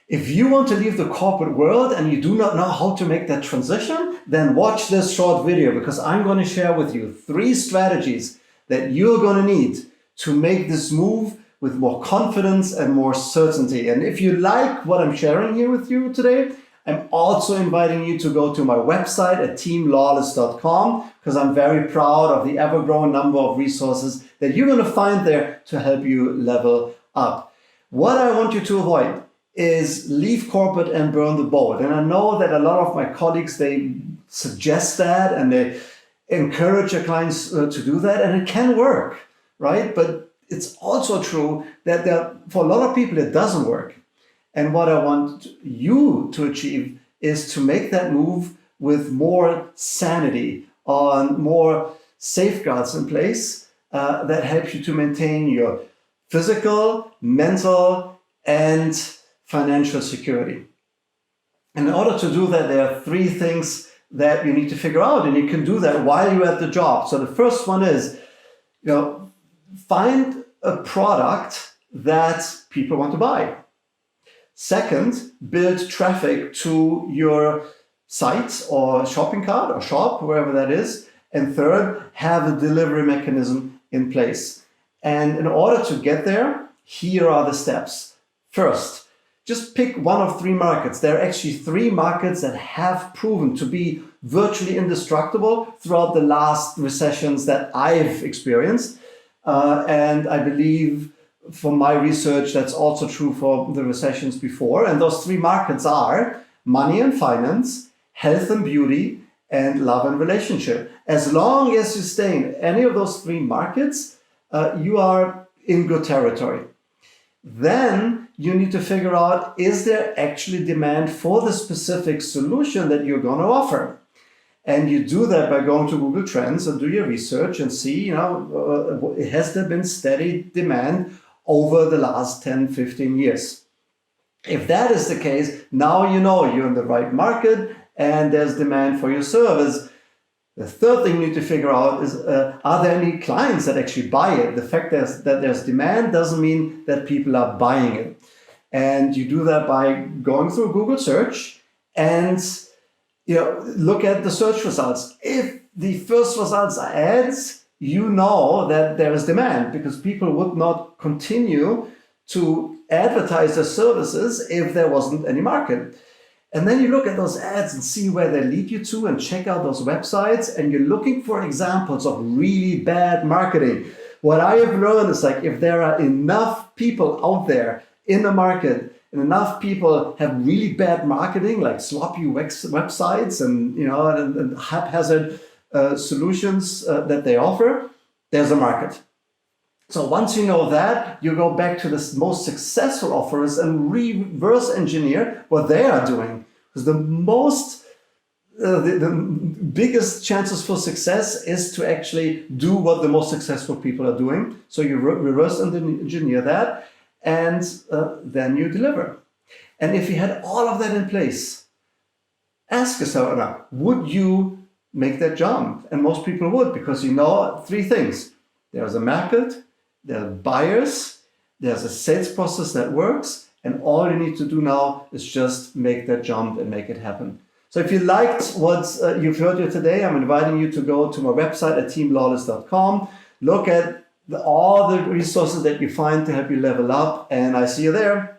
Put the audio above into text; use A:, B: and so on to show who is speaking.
A: If you want to leave the corporate world and you do not know how to make that transition, then watch this short video, because I'm going to share with you 3 strategies that you're going to need to make this move with more confidence and more certainty. And if you like what I'm sharing here with you today, I'm also inviting you to go to my website at teamlawless.com, because I'm very proud of the ever-growing number of resources that you're going to find there to help you level up. What I want you to avoid is leave corporate and burn the boat. And I know that a lot of my colleagues, they suggest that and they encourage their clients to do that, and it can work, right? But it's also true that for a lot of people, it doesn't work. And what I want you to achieve is to make that move with more sanity, on more safeguards in place that help you to maintain your physical, mental, and financial security. And in order to do that, there are 3 things that you need to figure out, and you can do that while you're at the job. So the first one is, find a product that people want to buy. Second, build traffic to your site or shopping cart or shop, wherever that is. And third, have a delivery mechanism in place. And in order to get there, here are the steps. First, just pick one of 3 markets. There are actually 3 markets that have proven to be virtually indestructible throughout the last recessions that I've experienced. And I believe from my research, that's also true for the recessions before. And those 3 markets are money and finance, health and beauty, and love and relationship. As long as you stay in any of those 3 markets, you are in good territory. Then you need to figure out, is there actually demand for the specific solution that you're going to offer? And you do that by going to Google Trends and do your research and see, has there been steady demand over the last 10, 15 years? If that is the case, now you know you're in the right market and there's demand for your service. The third thing you need to figure out is, are there any clients that actually buy it? The fact that there's demand doesn't mean that people are buying it. And you do that by going through Google search and look at the search results. If the first results are ads, you know that there is demand, because people would not continue to advertise their services if there wasn't any market. And then you look at those ads and see where they lead you to and check out those websites, and you're looking for examples of really bad marketing. What I have learned is, if there are enough people out there in the market and enough people have really bad marketing, like sloppy websites and haphazard solutions that they offer, there's a market. So once you know that, you go back to the most successful offers and reverse engineer what they are doing. Because the biggest chances for success is to actually do what the most successful people are doing. So you reverse engineer that, and then you deliver. And if you had all of that in place, ask yourself, now, would you make that jump? And most people would, because 3 things. There's a market, there are buyers, there's a sales process that works, and all you need to do now is just make that jump and make it happen. So if you liked what you've heard here today, I'm inviting you to go to my website at teamlawless.com, look at all the resources that you find to help you level up, and I see you there.